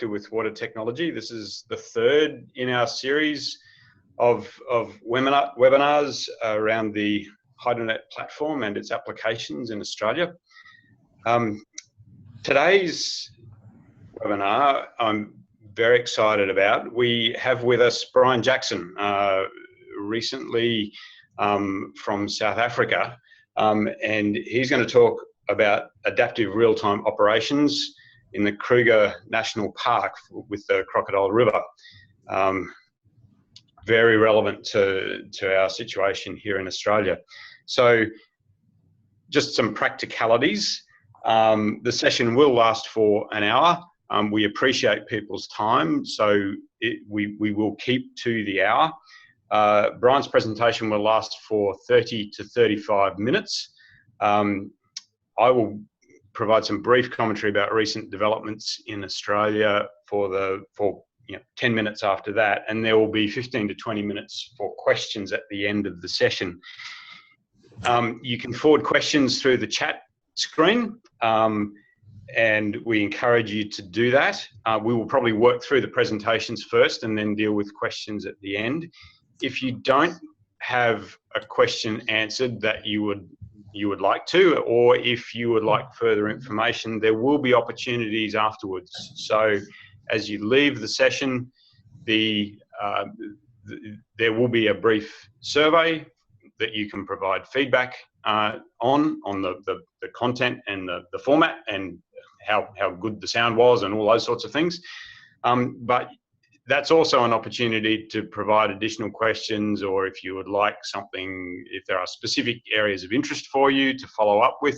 with water technology. This is the third in our series of webinars around the HydroNET platform and its applications in Australia. Today's webinar I'm very excited about. We have with us Brian Jackson, recently from South Africa, and he's going to talk about adaptive real-time operations in the Kruger National Park with the Crocodile River. Very relevant to our situation here in Australia. So just some practicalities. The session will last for an hour. We appreciate people's time, so we will keep to the hour. Brian's presentation will last for 30 to 35 minutes. I will provide some brief commentary about recent developments in Australia for 10 minutes after that, and there will be 15 to 20 minutes for questions at the end of the session. You can forward questions through the chat screen, and we encourage you to do that. We will probably work through the presentations first and then deal with questions at the end. If you don't have a question answered that you would like to, or if you would like further information, there will be opportunities afterwards. So as you leave the session, there will be a brief survey that you can provide feedback on the content and the format and how good the sound was and all those sorts of things. But that's also an opportunity to provide additional questions, or if you would like something, if there are specific areas of interest for you to follow up with,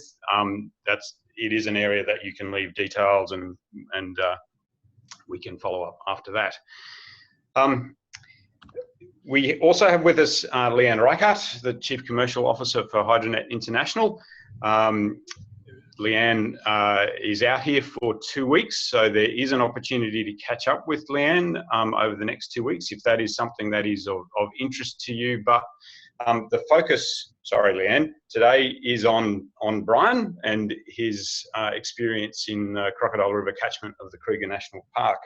it is an area that you can leave details and we can follow up after that. We also have with us Leanne Reichert, the Chief Commercial Officer for HydroNET International. Leanne is out here for 2 weeks, so there is an opportunity to catch up with Leanne over the next 2 weeks if that is something that is of interest to you. But the focus, sorry Leanne, today is on Brian and his experience in Crocodile River Catchment of the Kruger National Park.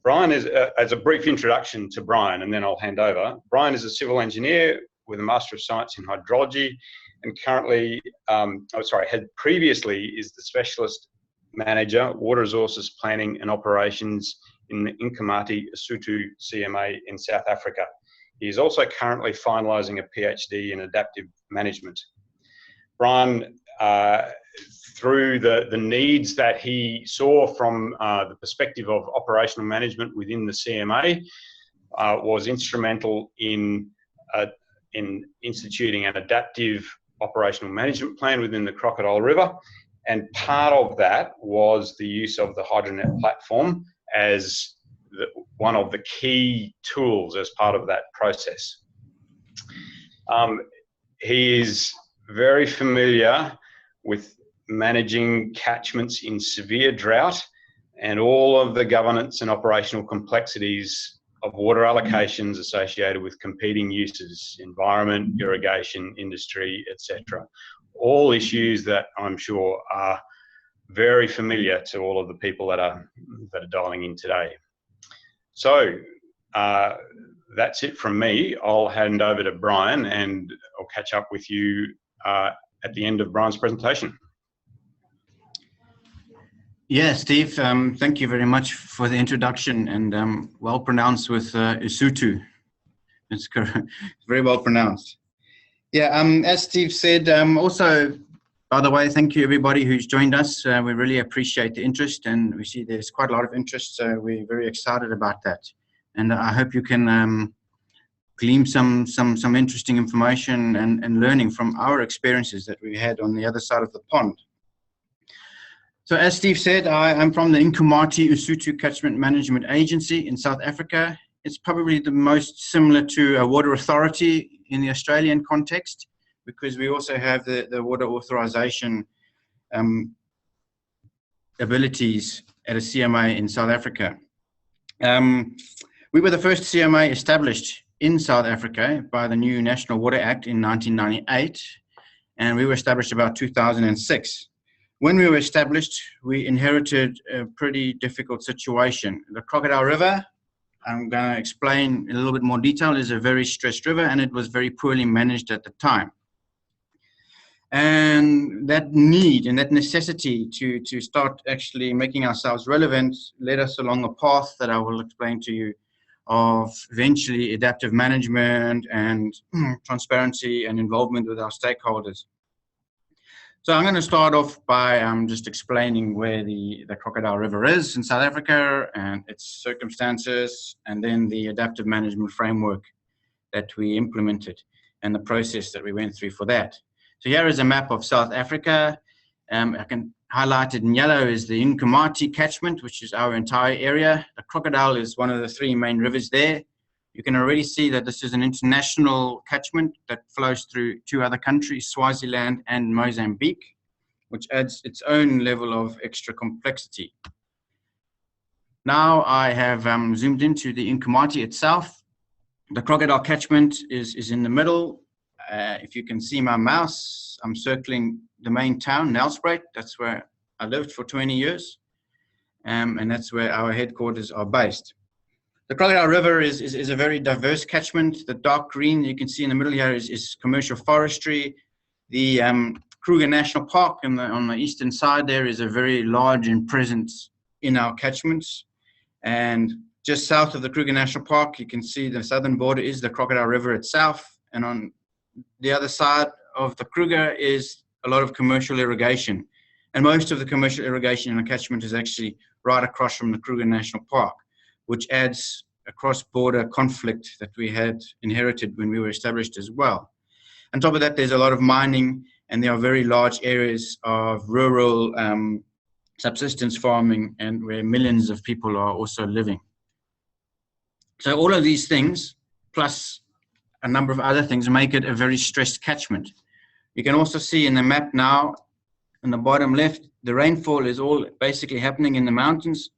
Brian is, as a brief introduction to Brian, and then I'll hand over. Brian is a civil engineer with a Master of Science in Hydrology, and currently, had previously is the Specialist Manager, Water Resources Planning and Operations in the Inkomati CMA in South Africa. He is also currently finalising a PhD in Adaptive Management. Brian, through the needs that he saw from the perspective of operational management within the CMA, was instrumental in instituting an adaptive operational management plan within the Crocodile River, and part of that was the use of the HydroNET platform as one of the key tools as part of that process. He is very familiar with managing catchments in severe drought and all of the governance and operational complexities of water allocations associated with competing uses, environment, irrigation, industry, etc. All issues that I'm sure are very familiar to all of the people that are dialing in today. So that's it from me. I'll hand over to Brian and I'll catch up with you at the end of Brian's presentation. Yeah, Steve, thank you very much for the introduction, and well pronounced with Lesotho. It's very well pronounced. Yeah, as Steve said, also, by the way, thank you everybody who's joined us. We really appreciate the interest, and we see there's quite a lot of interest, so we're very excited about that. And I hope you can glean some interesting information and learning from our experiences that we had on the other side of the pond. So as Steve said, I'm from the Inkomati Catchment Management Agency in South Africa. It's probably the most similar to a water authority in the Australian context, because we also have the water authorization abilities at a CMA in South Africa. We were the first CMA established in South Africa by the new National Water Act in 1998, and we were established about 2006. when we were established, we inherited a pretty difficult situation. The Crocodile River, I'm going to explain in a little bit more detail, is a very stressed river, and it was very poorly managed at the time. And that need and that necessity to start actually making ourselves relevant led us along a path that I will explain to you of eventually adaptive management and transparency and involvement with our stakeholders. So I'm going to start off by just explaining where the Crocodile River is in South Africa and its circumstances, and then the adaptive management framework that we implemented and the process that we went through for that. So here is a map of South Africa. I can highlight it in yellow is the Inkomati Catchment, which is our entire area. The Crocodile is one of the three main rivers there. You can already see that this is an international catchment that flows through two other countries, Swaziland and Mozambique, which adds its own level of extra complexity. Now I have zoomed into the Inkomati itself. The Crocodile Catchment is in the middle. If you can see my mouse, I'm circling the main town, Nelspruit. That's where I lived for 20 years. And that's where our headquarters are based. The Crocodile River is a very diverse catchment. The dark green you can see in the middle here is commercial forestry. The Kruger National Park on the eastern side there is a very large and presence in our catchments. And just south of the Kruger National Park, you can see the southern border is the Crocodile River itself. And on the other side of the Kruger is a lot of commercial irrigation. And most of the commercial irrigation in the catchment is actually right across from the Kruger National Park, which adds a cross-border conflict that we had inherited when we were established as well. On top of that, there's a lot of mining, and there are very large areas of rural subsistence farming, and where millions of people are also living. So all of these things, plus a number of other things, make it a very stressed catchment. You can also see in the map now, in the bottom left, the rainfall is all basically happening in the mountains,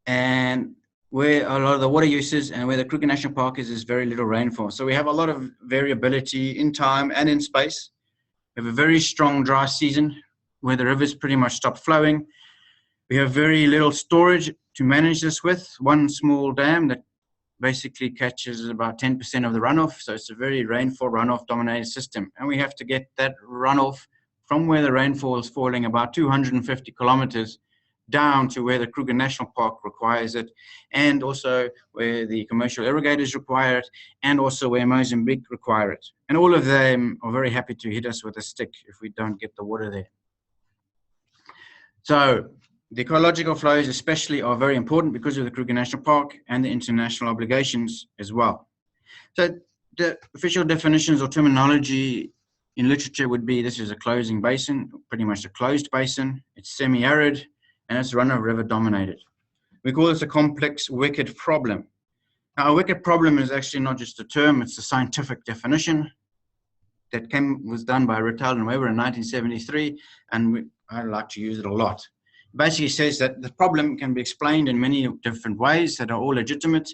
and where a lot of the water use is and where the Kruger National Park is very little rainfall. So we have a lot of variability in time and in space. We have a very strong dry season where the rivers pretty much stop flowing. We have very little storage to manage this with. One small dam that basically catches about 10% of the runoff. So it's a very rainfall runoff dominated system. And we have to get that runoff from where the rainfall is falling about 250 kilometers down to where the Kruger National Park requires it, and also where the commercial irrigators require it, and also where Mozambique require it. And all of them are very happy to hit us with a stick if we don't get the water there. So the ecological flows especially are very important because of the Kruger National Park and the international obligations as well. So the official definitions or terminology in literature would be this is a closing basin, pretty much a closed basin. It's semi-arid, and it's run-of-river dominated. We call this a complex wicked problem. Now, a wicked problem is actually not just a term, it's a scientific definition that was done by Rittel and Weber in 1973, and I like to use it a lot. It basically says that the problem can be explained in many different ways that are all legitimate,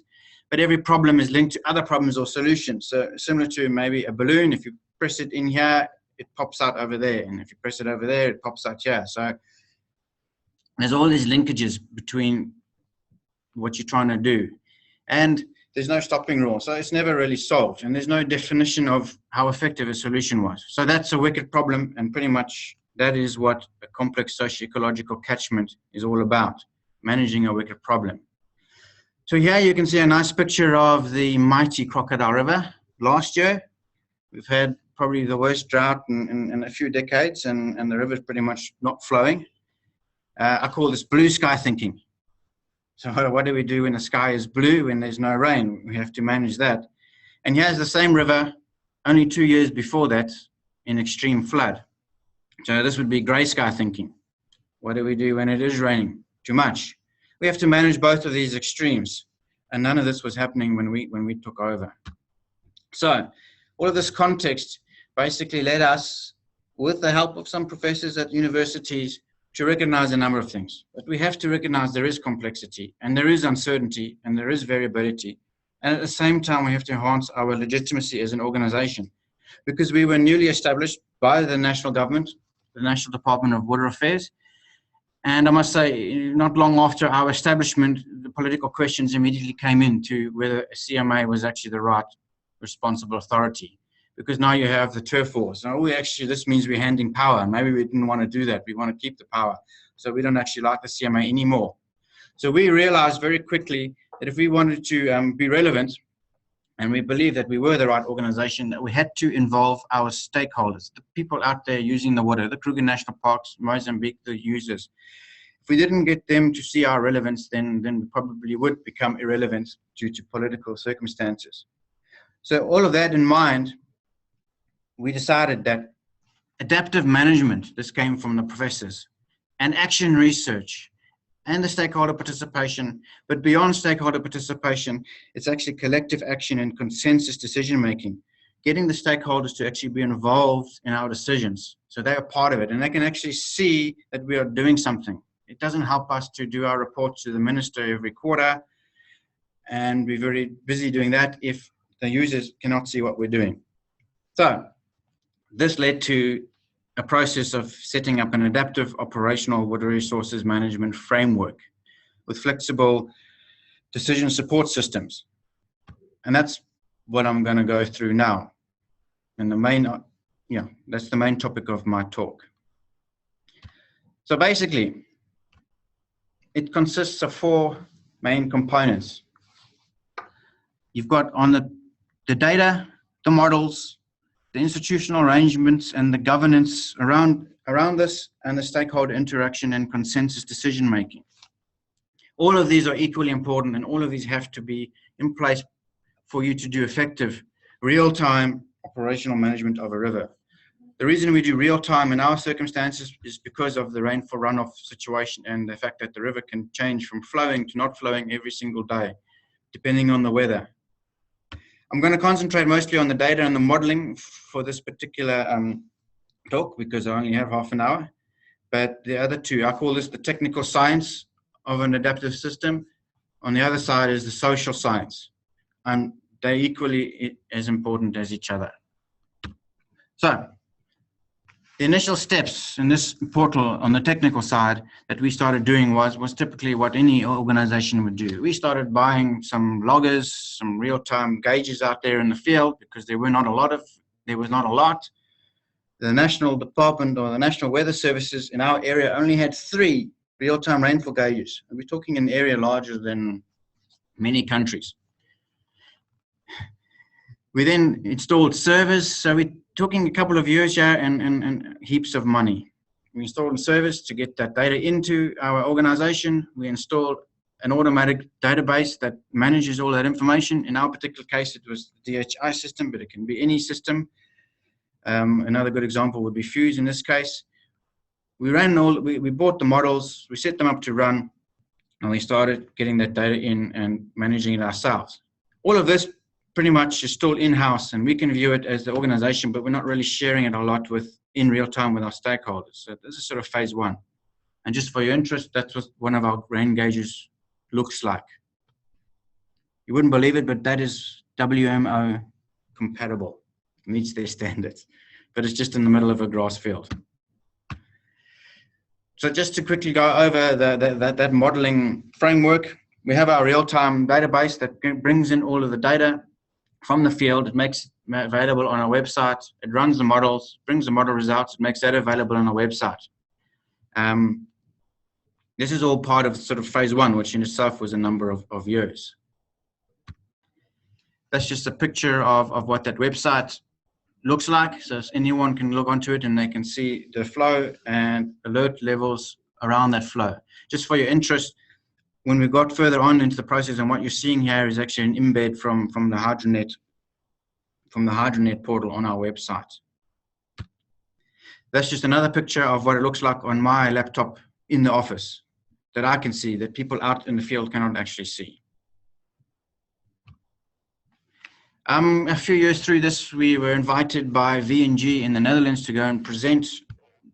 but every problem is linked to other problems or solutions. So similar to maybe a balloon, if you press it in here, it pops out over there, and if you press it over there, it pops out here. So there's all these linkages between what you're trying to do. And there's no stopping rule. So it's never really solved. And there's no definition of how effective a solution was. So that's a wicked problem. And pretty much that is what a complex socio-ecological catchment is all about, managing a wicked problem. So here you can see a nice picture of the mighty Crocodile River. Last year, we've had probably the worst drought in a few decades, and the river's pretty much not flowing. I call this blue sky thinking. So what do we do when the sky is blue, when there's no rain? We have to manage that. And here's the same river only 2 years before that in extreme flood. So this would be gray sky thinking. What do we do when it is raining too much? We have to manage both of these extremes. And none of this was happening when we took over. So all of this context basically led us, with the help of some professors at universities, to recognize a number of things. But we have to recognize there is complexity, and there is uncertainty, and there is variability. And at the same time, we have to enhance our legitimacy as an organization, because we were newly established by the national government, the National Department of Water Affairs. And I must say, not long after our establishment, the political questions immediately came in to whether a CMA was actually the right responsible authority. Because now you have the turf wars. Now, this means we're handing power. Maybe we didn't want to do that. We want to keep the power. So we don't actually like the CMA anymore. So we realized very quickly that if we wanted to be relevant, and we believe that we were the right organization, that we had to involve our stakeholders, the people out there using the water, the Kruger National Parks, Mozambique, the users. If we didn't get them to see our relevance, then we probably would become irrelevant due to political circumstances. So all of that in mind, we decided that adaptive management, this came from the professors, and action research, and the stakeholder participation, but beyond stakeholder participation, it's actually collective action and consensus decision-making, getting the stakeholders to actually be involved in our decisions. So they are part of it, and they can actually see that we are doing something. It doesn't help us to do our reports to the minister every quarter, and we're very busy doing that if the users cannot see what we're doing. So this led to a process of setting up an adaptive operational water resources management framework with flexible decision support systems. And that's what I'm going to go through now. And that's the main topic of my talk. So basically, it consists of 4 main components. You've got on the data, the models, the institutional arrangements and the governance around this, and the stakeholder interaction and consensus decision making. All of these are equally important, and all of these have to be in place for you to do effective real-time operational management of a river. The reason we do real-time in our circumstances is because of the rainfall runoff situation and the fact that the river can change from flowing to not flowing every single day, depending on the weather. I'm going to concentrate mostly on the data and the modeling for this particular talk because I only have half an hour. But the other 2, I call this the technical science of an adaptive system. On the other side is the social science. And they're equally as important as each other. So the initial steps in this portal on the technical side that we started doing was typically what any organization would do. We started buying some loggers, some real-time gauges out there in the field because there was not a lot. The National Department or the National Weather Services in our area only had 3 real-time rainfall gauges. And we're talking an area larger than many countries. We then installed servers, so we're talking a couple of years here and heaps of money. We installed servers to get that data into our organization. We installed an automatic database that manages all that information. In our particular case, it was the DHI system, but it can be any system. Another good example would be Fuse in this case. We bought the models, we set them up to run, and we started getting that data in and managing it ourselves. All of this pretty much is still in-house, and we can view it as the organization, but we're not really sharing it a lot in real time with our stakeholders. So this is sort of phase 1. And just for your interest, that's what one of our rain gauges looks like. You wouldn't believe it, but that is WMO compatible, meets their standards, but it's just in the middle of a grass field. So just to quickly go over that modeling framework, we have our real-time database that brings in all of the data from the field. It makes it available on our website. It runs the models, brings the model results, it makes that available on our website. This is all part of sort of phase 1, which in itself was a number of years. That's just a picture of what that website looks like. So anyone can log onto it and they can see the flow and alert levels around that flow. Just for your interest, when we got further on into the process, and what you're seeing here is actually an embed from the HydroNET portal on our website. That's just another picture of what it looks like on my laptop in the office that I can see, that people out in the field cannot actually see. A few years through this, we were invited by V&G in the Netherlands to go and present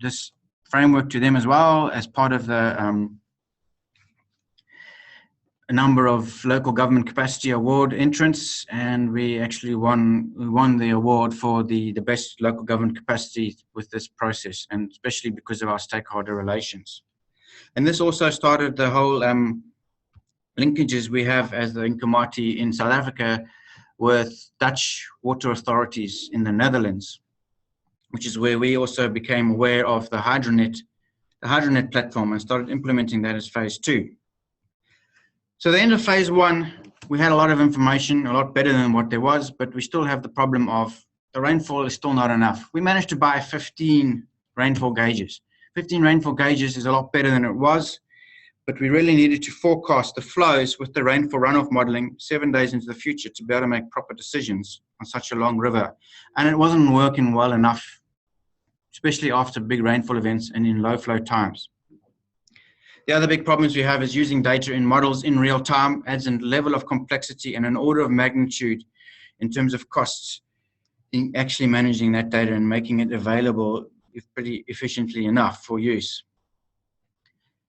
this framework to them as well as part of the a number of local government capacity award entrants, and we actually won the award for the best local government capacity with this process, and especially because of our stakeholder relations. And this also started the whole linkages we have as the Inkomati in South Africa with Dutch water authorities in the Netherlands, which is where we also became aware of the HydroNET platform and started implementing that as phase 2. So the end of phase 1, we had a lot of information, a lot better than what there was, but we still have the problem of the rainfall is still not enough. We managed to buy 15 rainfall gauges. 15 rainfall gauges is a lot better than it was, but we really needed to forecast the flows with the rainfall runoff modeling 7 days into the future to be able to make proper decisions on such a long river. And it wasn't working well enough, especially after big rainfall events and in low flow times. The other big problems we have is using data in models in real time adds a level of complexity and an order of magnitude in terms of costs in actually managing that data and making it available pretty efficiently enough for use.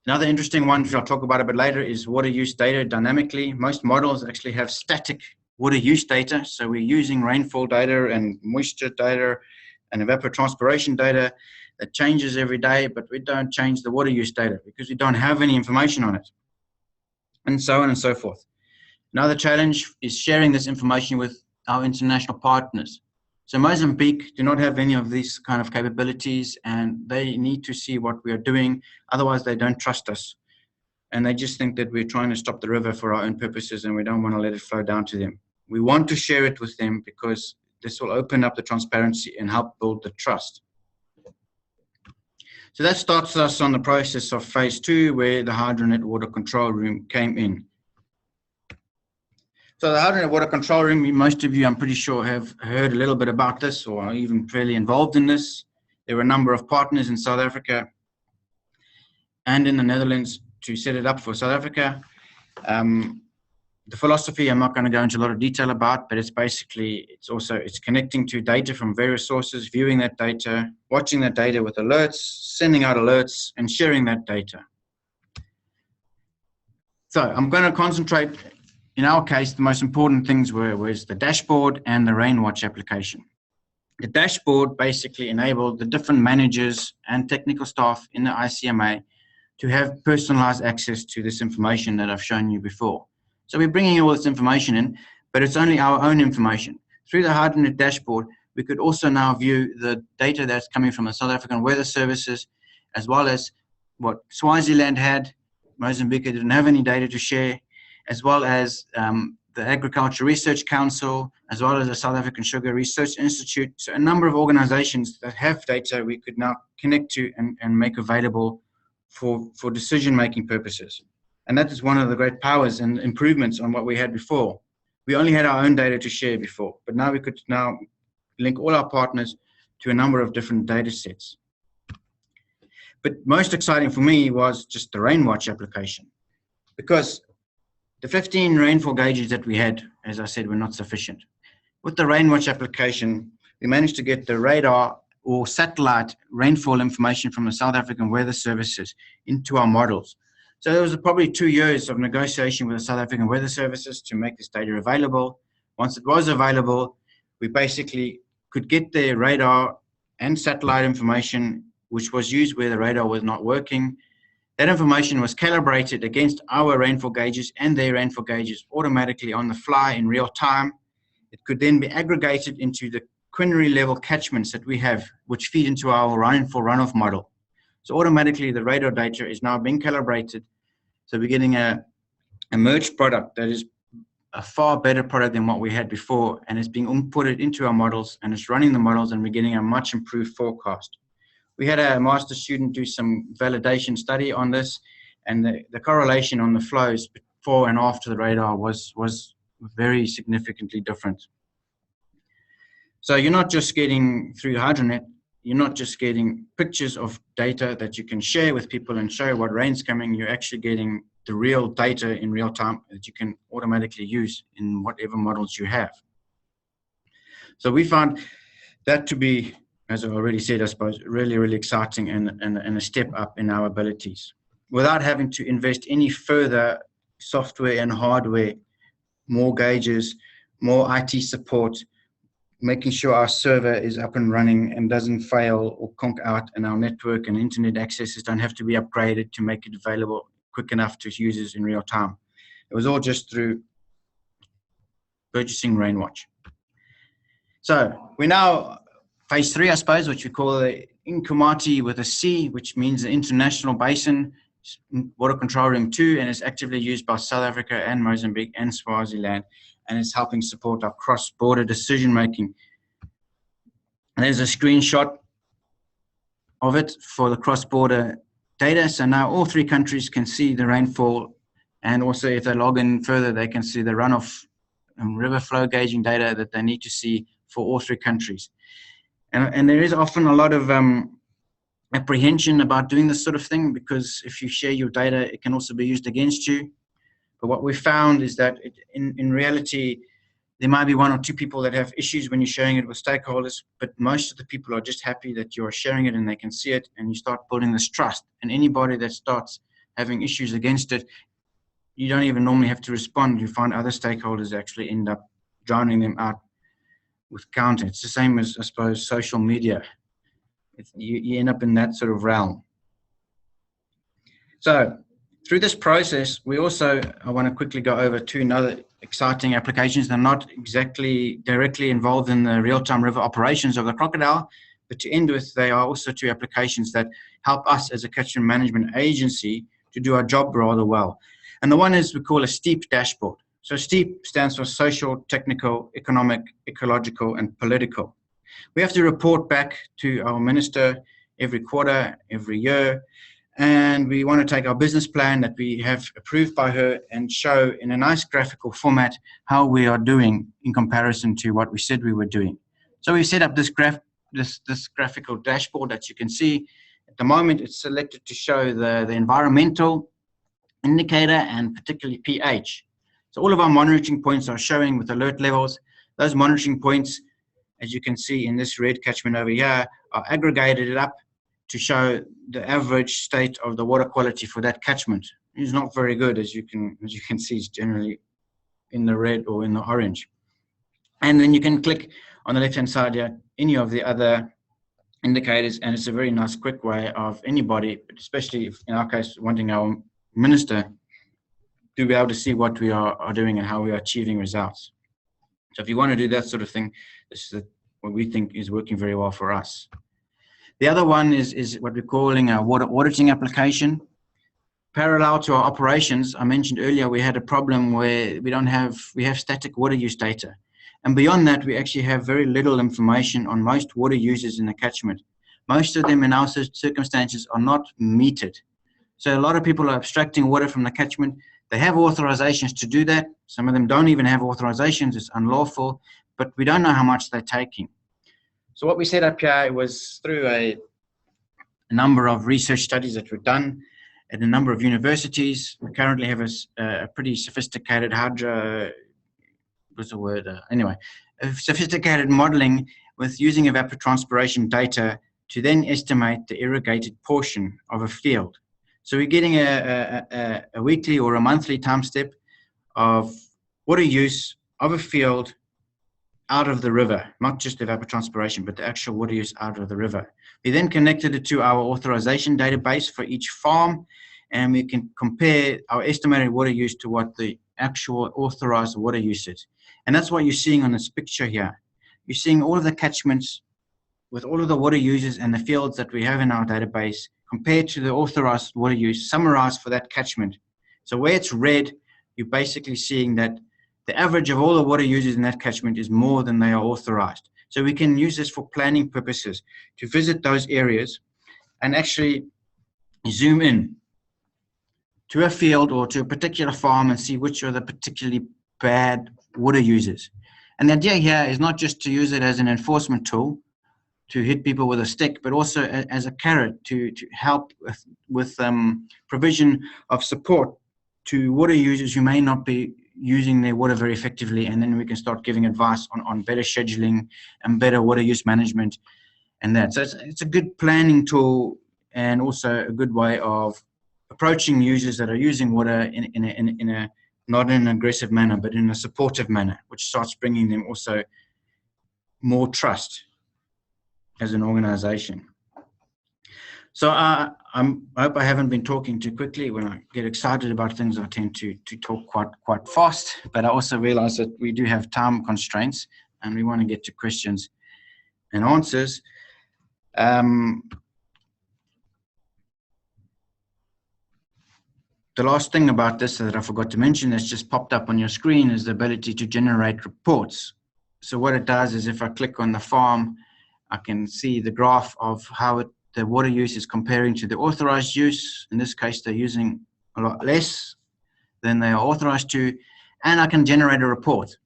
Another interesting one, which I'll talk about a bit later, is water use data dynamically. Most models actually have static water use data. So we're using rainfall data and moisture data and evapotranspiration data that changes every day, but we don't change the water use data because we don't have any information on it, and so on and so forth. Another challenge is sharing this information with our international partners. So Mozambique do not have any of these kind of capabilities, and they need to see what we are doing. Otherwise, they don't trust us. And they just think that we're trying to stop the river for our own purposes, and we don't want to let it flow down to them. We want to share it with them because this will open up the transparency and help build the trust. So that starts us on the process of phase 2, where the HydroNET water control room came in. So the HydroNET water control room, most of you, I'm pretty sure, have heard a little bit about this or are even fairly involved in this. There were a number of partners in South Africa and in the Netherlands to set it up for South Africa. The philosophy, I'm not going to go into a lot of detail about, but it's basically, it's connecting to data from various sources, viewing that data, watching that data with alerts, sending out alerts, and sharing that data. So I'm going to concentrate, in our case, the most important things was the dashboard and the RainWatch application. The dashboard basically enabled the different managers and technical staff in the ICMA to have personalized access to this information that I've shown you before. So we're bringing all this information in, but it's only our own information. Through the HydroNET dashboard, we could also now view the data that's coming from the South African Weather Services, as well as what Swaziland had. Mozambique didn't have any data to share, as well as the Agriculture Research Council, as well as the South African Sugar Research Institute. So a number of organizations that have data we could now connect to and make available for decision-making purposes. And that is one of the great powers and improvements on what we had before. We only had our own data to share before, but now we could now link all our partners to a number of different data sets. But most exciting for me was just the RainWatch application, because the 15 rainfall gauges that we had, as I said, were not sufficient. With the RainWatch application, we managed to get the radar or satellite rainfall information from the South African Weather Services into our models. So there was probably 2 years of negotiation with the South African Weather Services to make this data available. Once it was available, we basically could get their radar and satellite information, which was used where the radar was not working. That information was calibrated against our rainfall gauges and their rainfall gauges automatically on the fly in real time. It could then be aggregated into the quinary level catchments that we have, which feed into our rainfall runoff model. So automatically the radar data is now being calibrated. So we're getting a merged product that is a far better product than what we had before, and it's being inputted into our models, and it's running the models, and we're getting a much improved forecast. We had a master student do some validation study on this, and the correlation on the flows before and after the radar was very significantly different. So you're not just getting through HydroNET, you're not just getting pictures of data that you can share with people and show what rain's coming, you're actually getting the real data in real time that you can automatically use in whatever models you have. So we found that to be, as I've already said, I suppose, really, really exciting and a step up in our abilities, without having to invest any further software and hardware, more gauges, more IT support, making sure our server is up and running and doesn't fail or conk out, and our network and internet accesses don't have to be upgraded to make it available quick enough to users in real time. It was all just through purchasing Rainwatch. So we're now phase 3, I suppose, which we call the Inkomati with a C, which means the International Basin Water Control Room 2, and it's actively used by South Africa and Mozambique and Swaziland, and it's helping support our cross-border decision-making. And there's a screenshot of it for the cross-border data. So now all 3 countries can see the rainfall, and also if they log in further, they can see the runoff and river flow gauging data that they need to see for all 3 countries. And there is often a lot of apprehension about doing this sort of thing, because if you share your data, it can also be used against you. But what we found is that in reality, there might be 1 or 2 people that have issues when you're sharing it with stakeholders, but most of the people are just happy that you're sharing it and they can see it, and you start building this trust. And anybody that starts having issues against it, you don't even normally have to respond. You find other stakeholders actually end up drowning them out with counter. It's the same as, I suppose, social media. You end up in that sort of realm. So through this process, we also, I want to quickly go over 2 another exciting applications that are not exactly directly involved in the real-time river operations of the Crocodile, but to end with, they are also 2 applications that help us as a catchment management agency to do our job rather well. And the one is we call a STEEP dashboard. So STEEP stands for social, technical, economic, ecological, and political. We have to report back to our minister every quarter, every year, and we want to take our business plan that we have approved by her and show in a nice graphical format how we are doing in comparison to what we said we were doing. So we set up this graphical dashboard that you can see. At the moment, it's selected to show the environmental indicator and particularly pH. So all of our monitoring points are showing with alert levels. Those monitoring points, as you can see in this red catchment over here, are aggregated up to show the average state of the water quality for that catchment. It's not very good, as you can see. It's generally in the red or in the orange. And then you can click on the left-hand side here, any of the other indicators, and it's a very nice, quick way of anybody, especially if, in our case, wanting our minister to be able to see what we are doing and how we are achieving results. So if you want to do that sort of thing, this is what we think is working very well for us. The other one is what we're calling a water auditing application. Parallel to our operations, I mentioned earlier, we had a problem where we have static water use data. And beyond that, we actually have very little information on most water users in the catchment. Most of them in our circumstances are not metered. So a lot of people are abstracting water from the catchment. They have authorizations to do that. Some of them don't even have authorizations. It's unlawful, but we don't know how much they're taking. So what we set up here was through a number of research studies that were done at a number of universities. We currently have a pretty sophisticated sophisticated modeling with using evapotranspiration data to then estimate the irrigated portion of a field. So we're getting a weekly or a monthly time step of water use of a field out of the river, not just evapotranspiration, but the actual water use out of the river. We then connected it to our authorization database for each farm, and we can compare our estimated water use to what the actual authorized water use is. And that's what you're seeing on this picture here. You're seeing all of the catchments with all of the water users and the fields that we have in our database compared to the authorized water use summarized for that catchment. So where it's red, you're basically seeing that the average of all the water users in that catchment is more than they are authorized. So we can use this for planning purposes to visit those areas and actually zoom in to a field or to a particular farm and see which are the particularly bad water users. And the idea here is not just to use it as an enforcement tool to hit people with a stick, but also as a carrot to help with provision of support to water users who may not be using their water very effectively, and then we can start giving advice on better scheduling and better water use management and that. So it's a good planning tool and also a good way of approaching users that are using water in a not in an aggressive manner, but in a supportive manner, which starts bringing them also more trust as an organization. So I hope I haven't been talking too quickly. When I get excited about things, I tend to talk quite fast, but I also realize that we do have time constraints and we want to get to questions and answers. The last thing about this that I forgot to mention that's just popped up on your screen is the ability to generate reports. So what it does is if I click on the farm, I can see the graph of how the water use is comparing to the authorized use. In this case, they're using a lot less than they are authorized to, and I can generate a report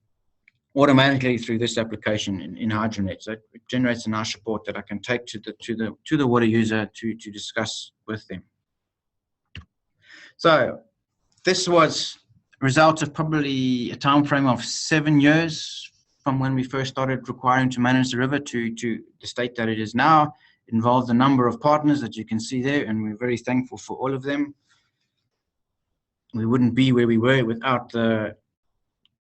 automatically through this application in HydroNET. So it generates a nice report that I can take to the water user to discuss with them. So this was a result of probably a time frame of 7 years from when we first started requiring to manage the river to the state that it is now. It involved a number of partners that you can see there, and we're very thankful for all of them. We wouldn't be where we were without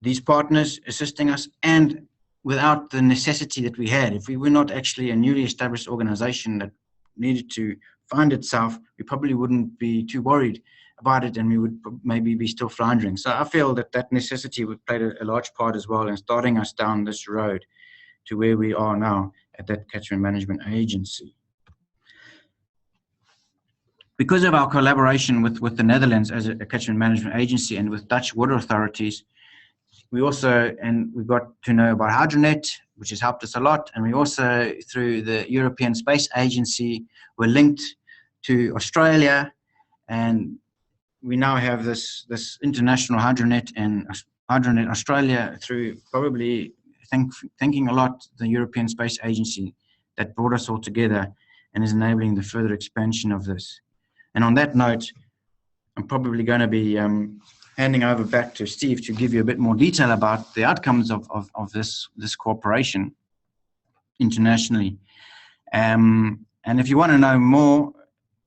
these partners assisting us and without the necessity that we had. If we were not actually a newly established organization that needed to find itself, we probably wouldn't be too worried about it, and we would maybe be still floundering. So I feel that that necessity would play a large part as well in starting us down this road to where we are now at that catchment management agency. Because of our collaboration with the Netherlands as a catchment management agency and with Dutch water authorities, we also, and we got to know about HydroNET, which has helped us a lot, and we also, through the European Space Agency, were linked to Australia, and we now have this international HydroNET and HydroNET Australia through probably thanking a lot the European Space Agency that brought us all together and is enabling the further expansion of this. And on that note, I'm probably going to be handing over back to Steve to give you a bit more detail about the outcomes of this cooperation internationally. And if you want to know more,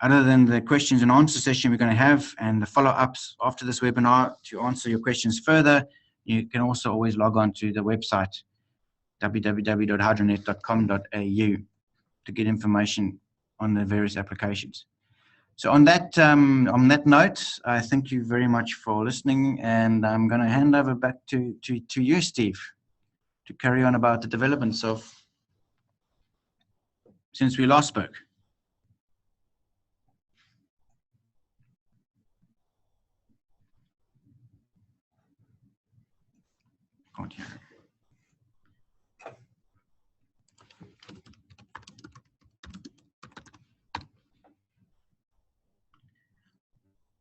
other than the questions and answer session we're going to have and the follow-ups after this webinar to answer your questions further, you can also always log on to the website www.hydronet.com.au to get information on the various applications. So on that note, I thank you very much for listening, and I'm going to hand over back to you, Steve, to carry on about the developments of since we last spoke. Can't hear.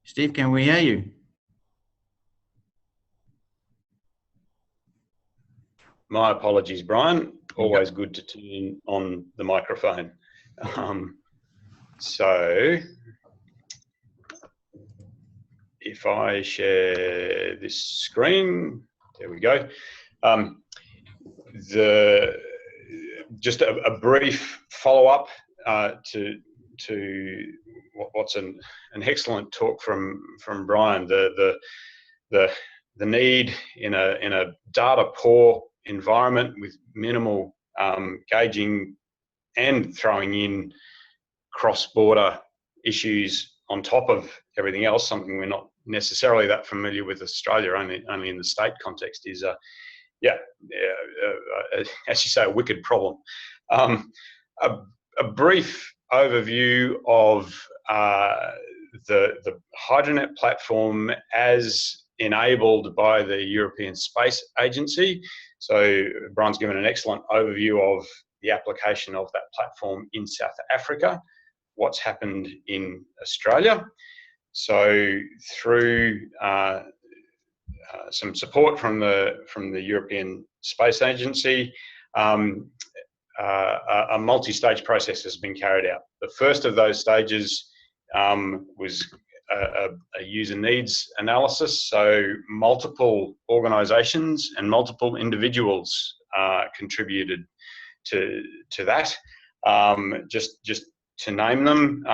Steve, can we hear you? My apologies, Brian. Always good to turn on the microphone. So if I share this screen, there we go. Just a brief follow-up to what's an excellent talk from Brian. The need in a data poor environment with minimal gauging and throwing in cross-border issues on top of everything else, something we're not necessarily that familiar with Australia, only in the state context, is as you say, a wicked problem. A brief overview of the HydroNET platform as enabled by the European Space Agency. So Brian's given an excellent overview of the application of that platform in South Africa, what's happened in Australia. So through some support from the European Space Agency, a multi-stage process has been carried out. The first of those stages was a user needs analysis. So multiple organisations and multiple individuals contributed to that. Just to name them,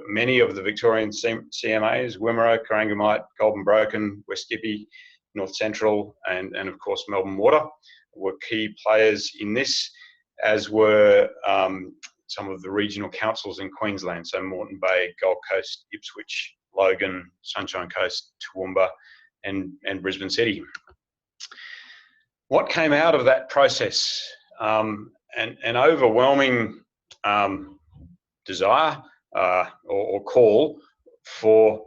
many of the Victorian CMAs, Wimmera, Corangamite, Golden Broken, West Gippy, North Central, and of course Melbourne Water were key players in this, as were some of the regional councils in Queensland, so Moreton Bay, Gold Coast, Ipswich, Logan, Sunshine Coast, Toowoomba, and Brisbane City. What came out of that process? An overwhelming desire or call for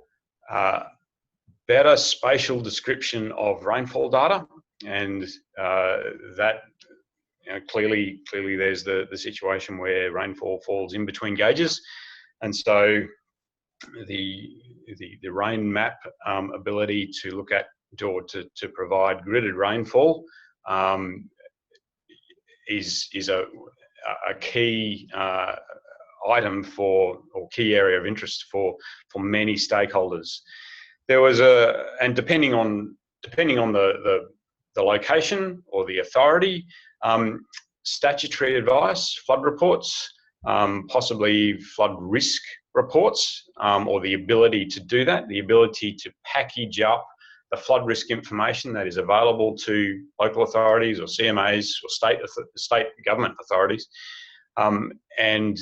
better spatial description of rainfall data, and that clearly there's the situation where rainfall falls in between gauges, and so the rain map ability to look at or to provide gridded rainfall is a key item for, or key area of interest for many stakeholders. There was and depending on the location or the authority, statutory advice, flood reports, possibly flood risk reports, or the ability to do that, the ability to package up the flood risk information that is available to local authorities or CMAs or state government authorities, and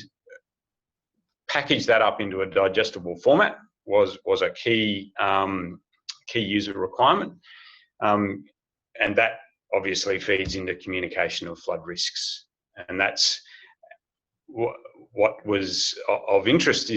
package that up into a digestible format was a key user requirement, and that obviously feeds into communication of flood risks, and that's what was of interest.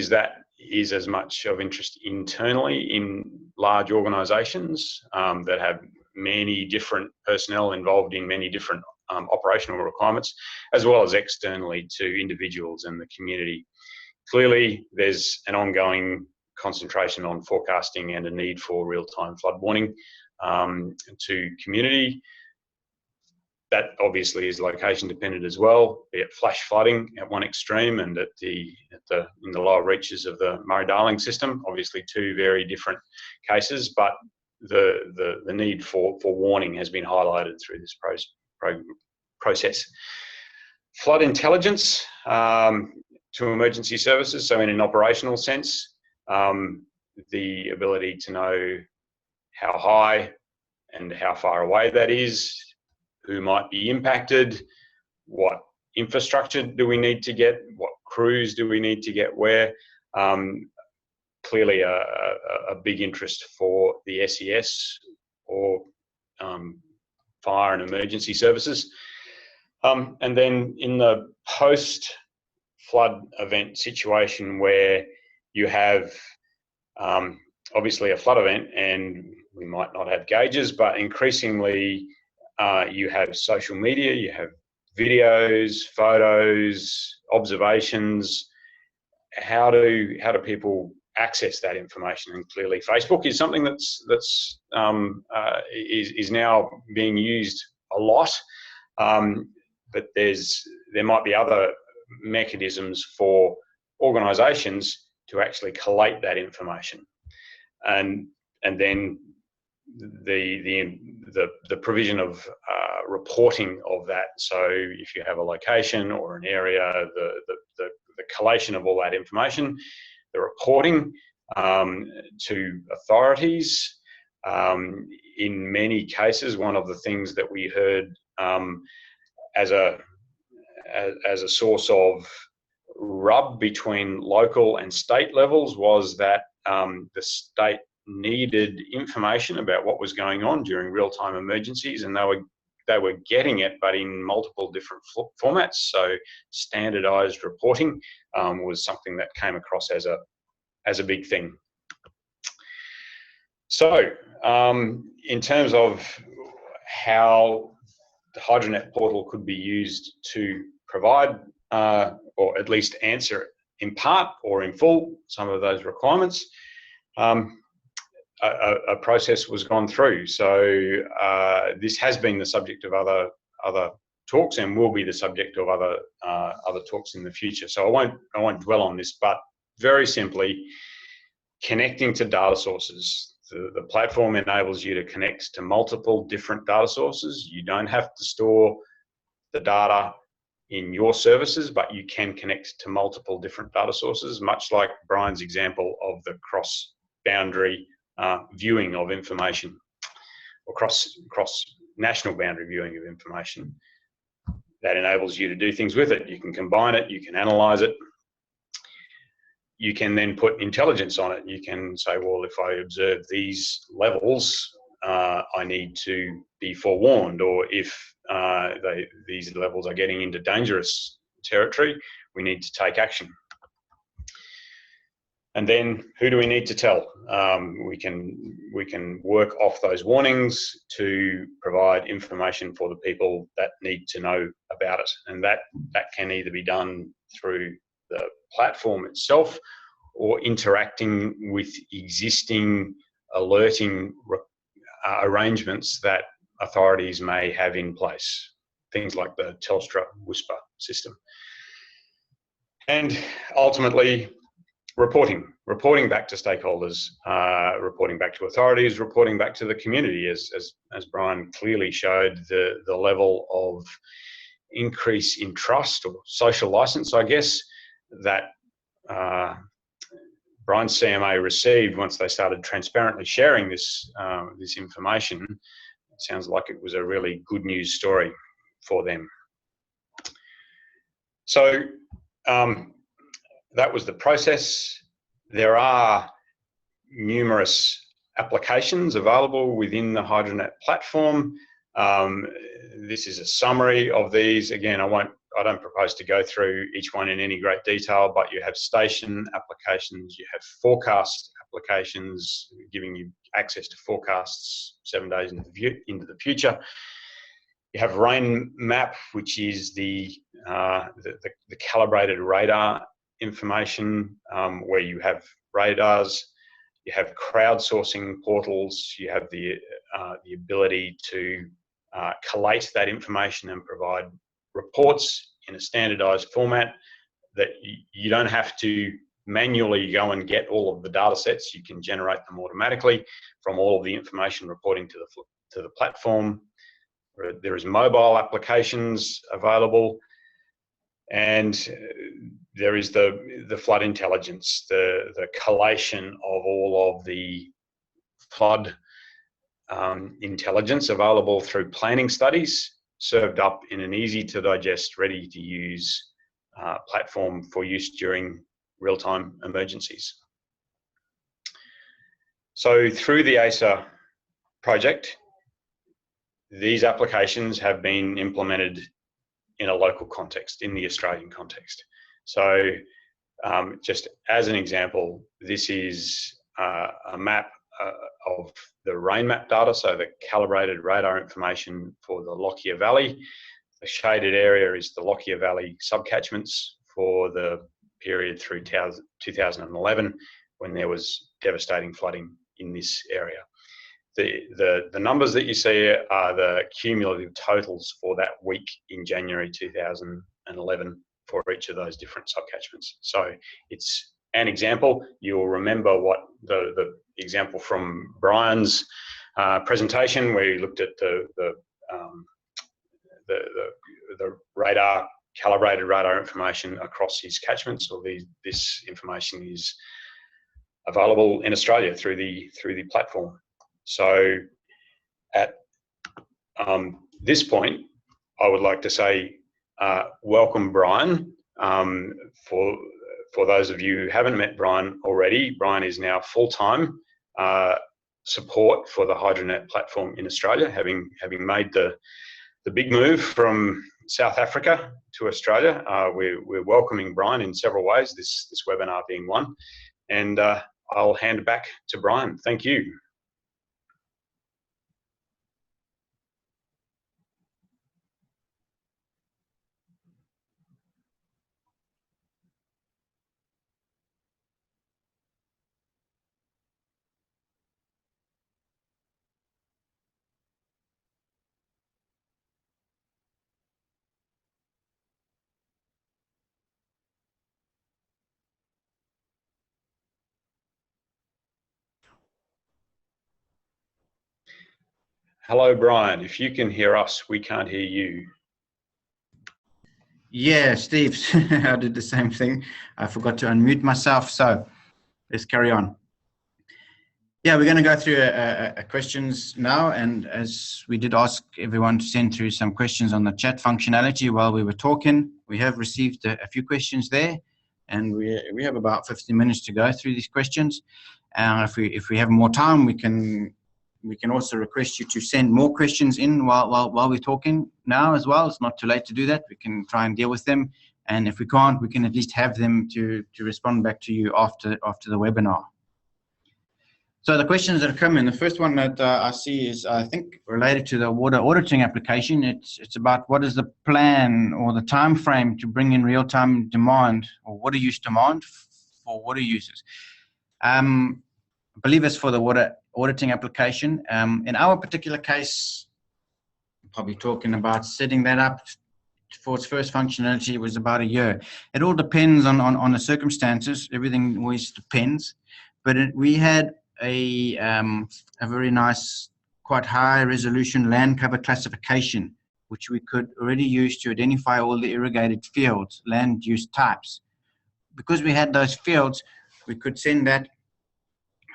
Is as much of interest internally in large organisations that have many different personnel involved in many different operational requirements, as well as externally to individuals and the community. Clearly, there's an ongoing concentration on forecasting and a need for real-time flood warning to community. That obviously is location dependent as well, be it flash flooding at one extreme and in the lower reaches of the Murray-Darling system. Obviously, two very different cases, but the need for warning has been highlighted through this process. Flood intelligence to emergency services, so in an operational sense, the ability to know how high and how far away that is, who might be impacted, what infrastructure do we need to get, what crews do we need to get where. Clearly a big interest for the SES or fire and emergency services. And then in the post-flood event situation where you have obviously a flood event and we might not have gauges, but increasingly you have social media, you have videos, photos, observations. How do people access that information? And clearly, Facebook is something is now being used a lot, but there might be other mechanisms for organisations to actually collate that information, and then the provision of reporting of that. So if you have a location or an area, the collation of all that information, the reporting to authorities. In many cases, one of the things that we heard as a source of rub between local and state levels was that the state needed information about what was going on during real-time emergencies, and they were getting it, but in multiple different formats. So standardized reporting was something that came across as a big thing. So in terms of how the HydroNET portal could be used to provide or at least answer in part or in full some of those requirements, a process was gone through. So this has been the subject of other talks and will be the subject of other talks in the future. So I won't dwell on this, but very simply, connecting to data sources. The platform enables you to connect to multiple different data sources. You don't have to store the data in your services, but you can connect to multiple different data sources, much like Brian's example of the cross-boundary viewing of information, or cross-national boundary viewing of information. That enables you to do things with it. You can combine it, you can analyze it, you can then put intelligence on it. You can say, well, if I observe these levels, I need to be forewarned, or if these levels are getting into dangerous territory, we need to take action. And then who do we need to tell? We can work off those warnings to provide information for the people that need to know about it. And that can either be done through the platform itself or interacting with existing alerting arrangements that authorities may have in place, things like the Telstra Whisper system. And ultimately, reporting back to stakeholders, reporting back to authorities, reporting back to the community, as Brian clearly showed, the level of increase in trust or social license, I guess, that Brian's CMA received once they started transparently sharing this information. It sounds like it was a really good news story for them. So that was the process. There are numerous applications available within the HydroNET platform. This is a summary of these. Again, I don't propose to go through each one in any great detail, but you have station applications, you have forecast applications, giving you access to forecasts 7 days into the future. You have rain map, which is the calibrated radar information, where you have radars. You have crowdsourcing portals. You have the ability to collate that information and provide reports in a standardized format that you don't have to manually go and get all of the data sets. You can generate them automatically from all of the information reporting to the platform. There is mobile applications available, and there is the flood intelligence, the collation of all of the flood intelligence available through planning studies, served up in an easy to digest, ready to use platform for use during real-time emergencies. So through the ASA project, these applications have been implemented in a local context, in the Australian context. So just as an example, this is a map of the rain map data, so the calibrated radar information for the Lockyer Valley. The shaded area is the Lockyer Valley subcatchments for the period through 2011, when there was devastating flooding in this area. The numbers that you see are the cumulative totals for that week in January 2011 for each of those different subcatchments. So it's an example. You'll remember what the example from Brian's presentation, where he looked at the radar, calibrated radar information across his catchments. Or this information is available in Australia through the platform. So at this point, I would like to say welcome, Brian. For those of you who haven't met Brian already, Brian is now full-time support for the HydroNET platform in Australia, having made the big move from South Africa to Australia. We're welcoming Brian in several ways, this webinar being one. And I'll hand it back to Brian. Thank you. Hello, Brian. If you can hear us, we can't hear you. Yeah, Steve, I did the same thing. I forgot to unmute myself, so let's carry on. Yeah, we're going to go through questions now, and as we did ask everyone to send through some questions on the chat functionality while we were talking, we have received a few questions there, and we have about 15 minutes to go through these questions. If we have more time, we can also request you to send more questions in while we're talking now as well. It's not too late to do that. We can try and deal with them, and if we can't, we can at least have them to respond back to you after the webinar. So the questions that are coming, the first one that I see is, I think, related to the water auditing application. It's about what is the plan or the time frame to bring in real-time demand or water use demand for water users. I believe it's for the water auditing application. In our particular case, probably talking about setting that up for its first functionality was about a year. It all depends on the circumstances. Everything always depends. But we had a very nice, quite high resolution land cover classification, which we could already use to identify all the irrigated fields, land use types. Because we had those fields, we could send that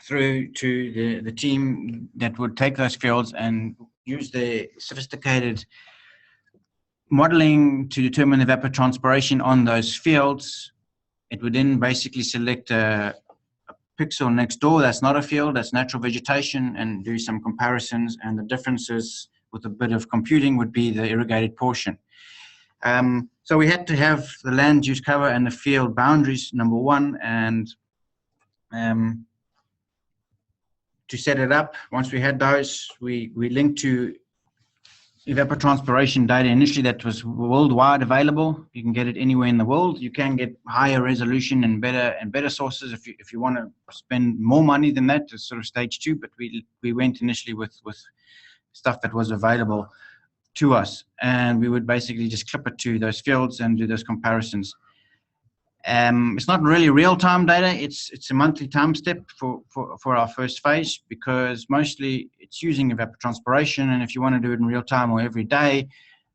through to the team that would take those fields and use the sophisticated modeling to determine the evapotranspiration on those fields. It would then basically select a pixel next door that's not a field, that's natural vegetation, and do some comparisons, and the differences with a bit of computing would be the irrigated portion. So we had to have the land use cover and the field boundaries, number one, and to set it up, once we had those, we linked to evapotranspiration data initially that was worldwide available. You can get it anywhere in the world. You can get higher resolution and better sources if you want to spend more money than that. It's sort of stage 2, but we went initially with stuff that was available to us, and we would basically just clip it to those fields and do those comparisons. It's not really real-time data. It's a monthly time step for our first phase, because mostly it's using evapotranspiration, and if you want to do it in real time or every day,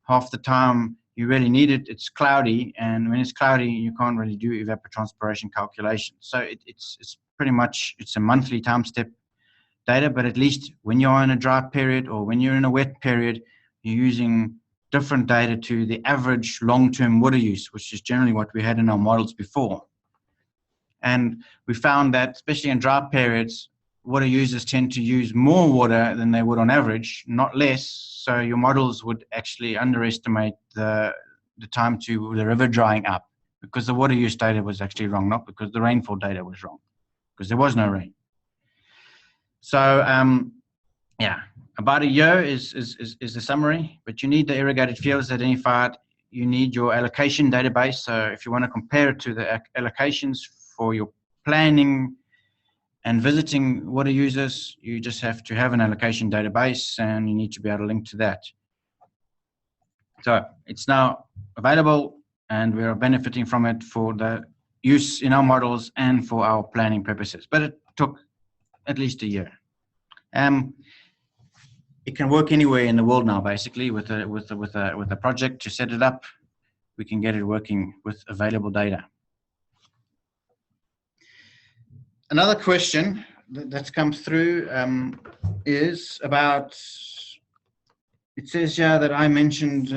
half the time you really need it. It's cloudy, and when it's cloudy, you can't really do evapotranspiration calculations. So it's pretty much, it's a monthly time step data, but at least when you're in a dry period or when you're in a wet period, you're using different data to the average long-term water use, which is generally what we had in our models before. And we found that, especially in dry periods, water users tend to use more water than they would on average, not less. So your models would actually underestimate the time to the river drying up, because the water use data was actually wrong, not because the rainfall data was wrong, because there was no rain. So yeah, about a year is the summary, but you need the irrigated fields identified. You need your allocation database. So if you want to compare it to the allocations for your planning and visiting water users, you just have to have an allocation database, and you need to be able to link to that. So it's now available, and we are benefiting from it for the use in our models and for our planning purposes. But it took at least a year. It can work anywhere in the world now, basically, with a project to set it up. We can get it working with available data. Another question that's come through is about, it says here that I mentioned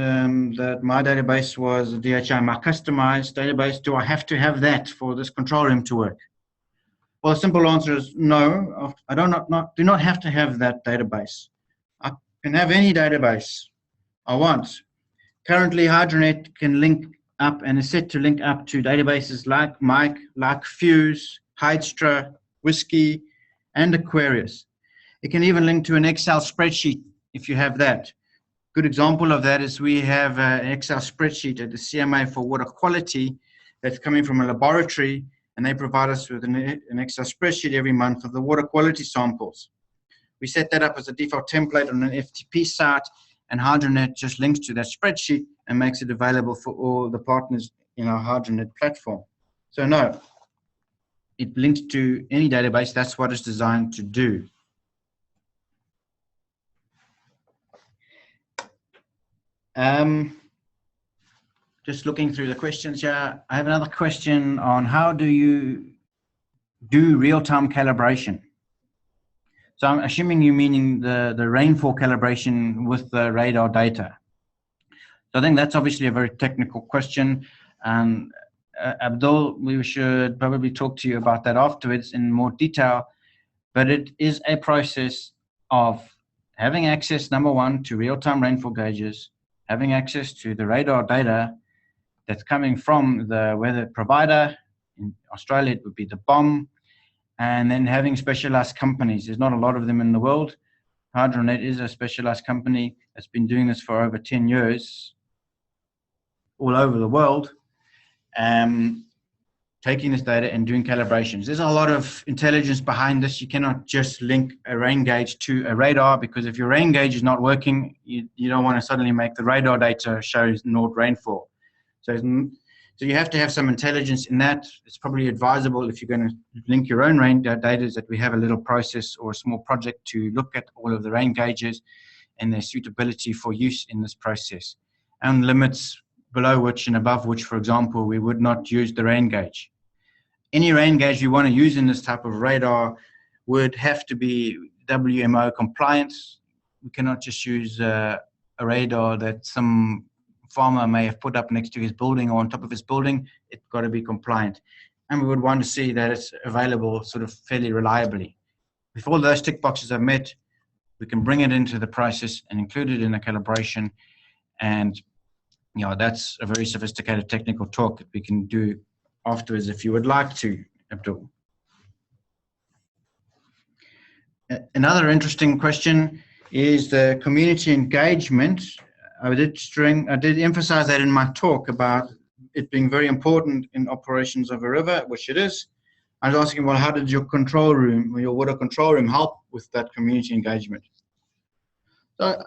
that my database was a DHI, my customized database. Do I have to have that for this control room to work? Well, the simple answer is no. I do not have to have that database. I can have any database I want. Currently, HydroNET can link up and is set to link up to databases like Mike, like Fuse, Hydra, Whiskey, and Aquarius. It can even link to an Excel spreadsheet if you have that. Good example of that is we have an Excel spreadsheet at the CMA for water quality that's coming from a laboratory, and they provide us with an Excel spreadsheet every month of the water quality samples. We set that up as a default template on an FTP site, and HydroNET just links to that spreadsheet and makes it available for all the partners in our HydroNET platform. So no, it links to any database. That's what it's designed to do. just looking through the questions here. I have another question on how do you do real-time calibration? So I'm assuming you're meaning the rainfall calibration with the radar data. So I think that's obviously a very technical question. And Abdul, we should probably talk to you about that afterwards in more detail. But it is a process of having access, number one, to real-time rainfall gauges, having access to the radar data that's coming from the weather provider. In Australia, it would be the BOM, and then having specialized companies. There's not a lot of them in the world. HydroNET is a specialized company that's been doing this for over 10 years all over the world, taking this data and doing calibrations. There's a lot of intelligence behind this. You cannot just link a rain gauge to a radar, because if your rain gauge is not working, you don't want to suddenly make the radar data show north rainfall. So you have to have some intelligence in that. It's probably advisable if you're going to link your own rain data that we have a little process or a small project to look at all of the rain gauges and their suitability for use in this process, and limits below which and above which, for example, we would not use the rain gauge. Any rain gauge you want to use in this type of radar would have to be WMO compliant. We cannot just use a radar that some farmer may have put up next to his building or on top of his building. It's got to be compliant. And we would want to see that it's available sort of fairly reliably. If all those tick boxes are met, we can bring it into the process and include it in the calibration. And that's a very sophisticated technical talk that we can do afterwards if you would like to, Abdul. Another interesting question is the community engagement. I did emphasize that in my talk about it being very important in operations of a river, which it is. I was asking, well, how did your control room or your water control room help with that community engagement? So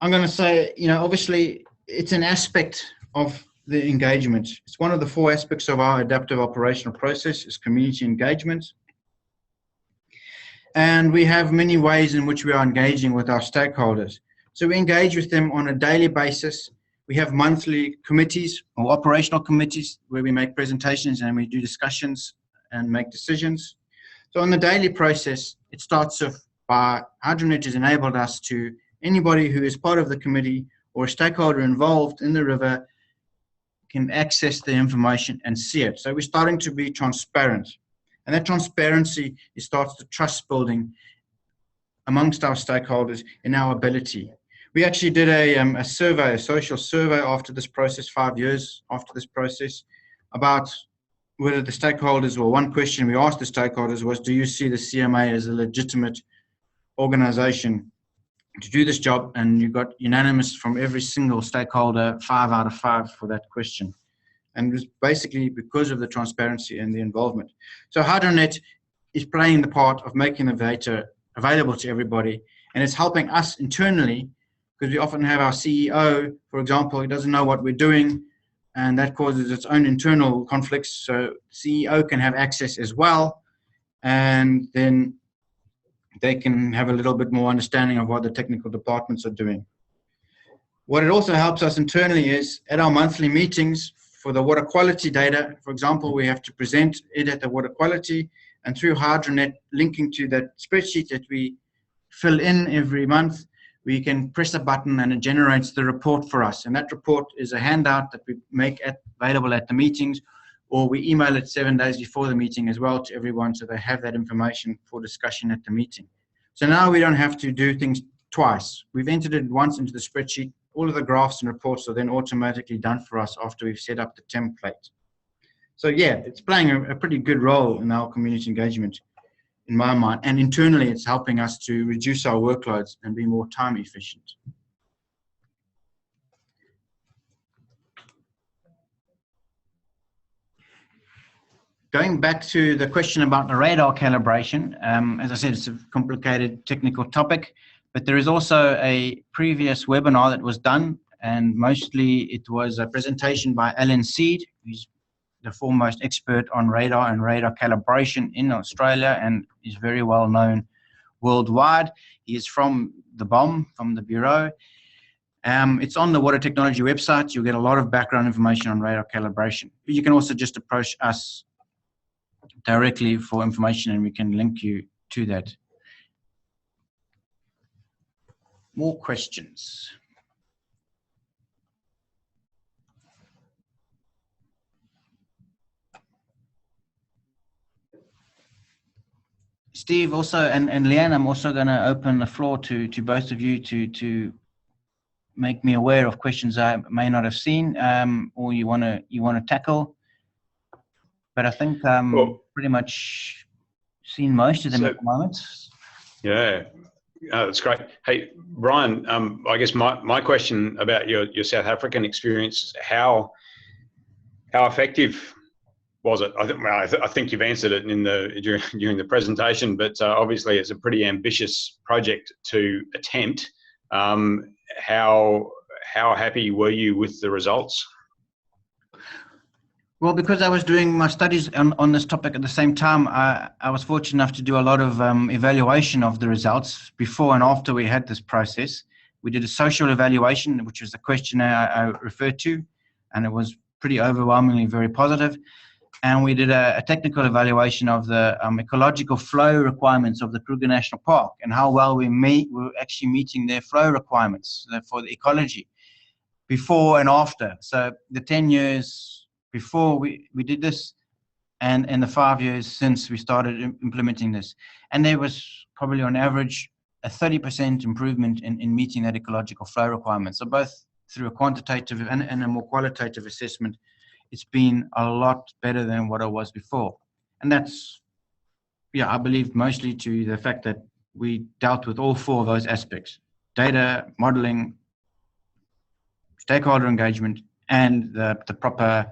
I'm going to say, obviously it's an aspect of the engagement. It's one of the 4 aspects of our adaptive operational process is community engagement. And we have many ways in which we are engaging with our stakeholders. So we engage with them on a daily basis. We have monthly committees or operational committees where we make presentations and we do discussions and make decisions. So on the daily process, it starts off by HydroNET has enabled us to anybody who is part of the committee or a stakeholder involved in the river can access the information and see it. So we're starting to be transparent. And that transparency starts the trust building amongst our stakeholders in our ability. We actually did a survey, a social survey after this process, 5 years after this process, about whether the stakeholders, or one question we asked the stakeholders was, do you see the CMA as a legitimate organization to do this job? And you got unanimous from every single stakeholder, 5 out of 5 for that question. And it was basically because of the transparency and the involvement. So HydroNET is playing the part of making the data available to everybody, and it's helping us internally, because we often have our CEO, for example, who doesn't know what we're doing, and that causes its own internal conflicts. So CEO can have access as well, and then they can have a little bit more understanding of what the technical departments are doing. What it also helps us internally is at our monthly meetings for the water quality data, for example, we have to present it at the water quality, and through HydroNET linking to that spreadsheet that we fill in every month, we can press a button and it generates the report for us. And that report is a handout that we make available at the meetings, or we email it 7 days before the meeting as well to everyone, so they have that information for discussion at the meeting. So now we don't have to do things twice. We've entered it once into the spreadsheet. All of the graphs and reports are then automatically done for us after we've set up the template. So yeah, it's playing a pretty good role in our community engagement, in my mind. And internally, it's helping us to reduce our workloads and be more time efficient. Going back to the question about the radar calibration, as I said, it's a complicated technical topic, but there is also a previous webinar that was done, and mostly it was a presentation by Alan Seed, who's the foremost expert on radar and radar calibration in Australia and is very well known worldwide. He is from the BOM, from the Bureau, It's on the Water Technology website. You'll get a lot of background information on radar calibration. But you can also just approach us directly for information, and we can link you to that. More questions? Steve, also, and Leanne, I'm also going to open the floor to both of you to make me aware of questions I may not have seen, or you want to tackle. But I think pretty much seen most of them at the moment. Yeah, that's great. Hey, Brian, I guess my question about your South African experience, how effective was it? I think you've answered it during the presentation, but obviously it's a pretty ambitious project to attempt. How happy were you with the results? Well, because I was doing my studies on this topic at the same time, I was fortunate enough to do a lot of evaluation of the results before and after we had this process. We did a social evaluation, which was the questionnaire I referred to, and it was pretty overwhelmingly very positive. And we did a technical evaluation of the ecological flow requirements of the Kruger National Park and how well we were actually meeting their flow requirements for the ecology before and after. So the 10 years before we did this, and in the 5 years since we started implementing this. And there was probably on average a 30% improvement in meeting that ecological flow requirement. So both through a quantitative and a more qualitative assessment, it's been a lot better than what it was before. And that's, I believe mostly to the fact that we dealt with all four of those aspects: data, modeling, stakeholder engagement, and the proper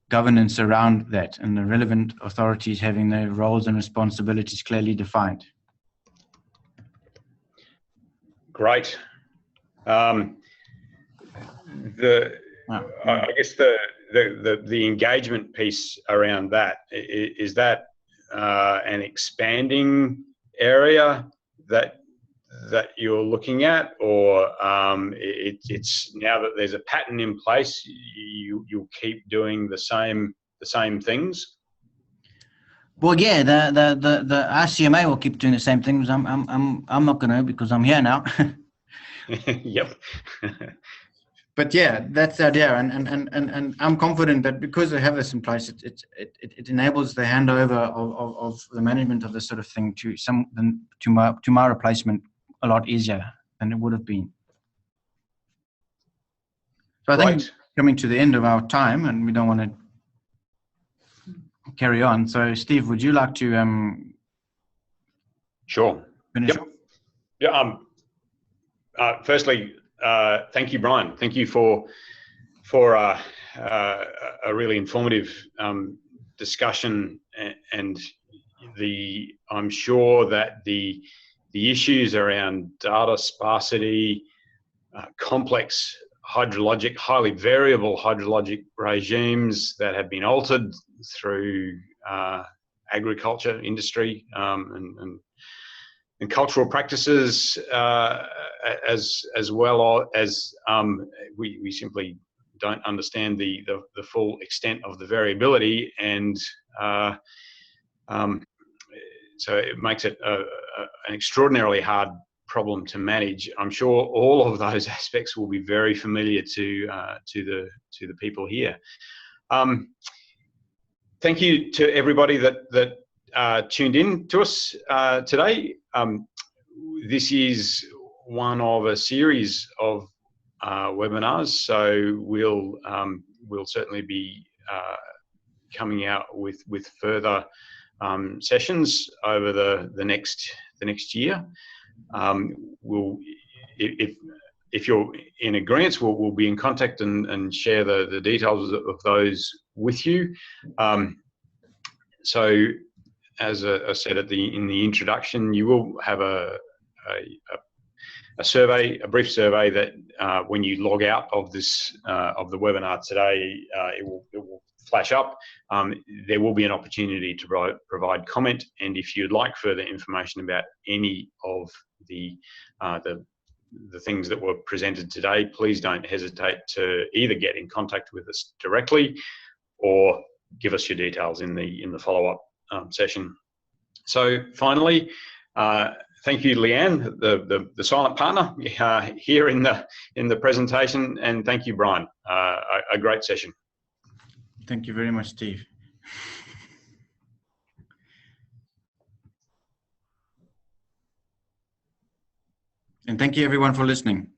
governance around that, and the relevant authorities having their roles and responsibilities clearly defined. Great. I guess the engagement piece around that, is that an expanding area that you're looking at, or it's now that there's a pattern in place, you'll keep doing the same things? Well, yeah, the RCMA will keep doing the same things. I'm not going to, because I'm here now. Yep. But yeah, that's the idea, and I'm confident that because they have this in place, it enables the handover of the management of this sort of thing to my replacement a lot easier than it would have been. So I think coming to the end of our time, and we don't want to carry on. So Steve, would you like to Sure. finish? Yep. Yeah. Firstly, thank you, Brian. Thank you for a really informative discussion, and I'm sure that the issues around data sparsity, complex hydrologic, highly variable hydrologic regimes that have been altered through agriculture, industry, and cultural practices, as well as we simply don't understand the full extent of the variability, and so it makes it an extraordinarily hard problem to manage. I'm sure all of those aspects will be very familiar to the people here. Thank you to everybody that tuned in to us today. This is one of a series of webinars, so we'll certainly be coming out with further sessions over the next year. If you're in agreement, we'll be in contact and share the details of those with you. So, as I said in the introduction, you will have a survey, a brief survey that when you log out of this of the webinar today, it will flash up. There will be an opportunity to provide comment, and if you'd like further information about any of the the things that were presented today, please don't hesitate to either get in contact with us directly or give us your details in the follow-up session. So finally, thank you, Leanne, the silent partner here in the presentation, and thank you, Brian. A great session. Thank you very much, Steve. And thank you, everyone, for listening.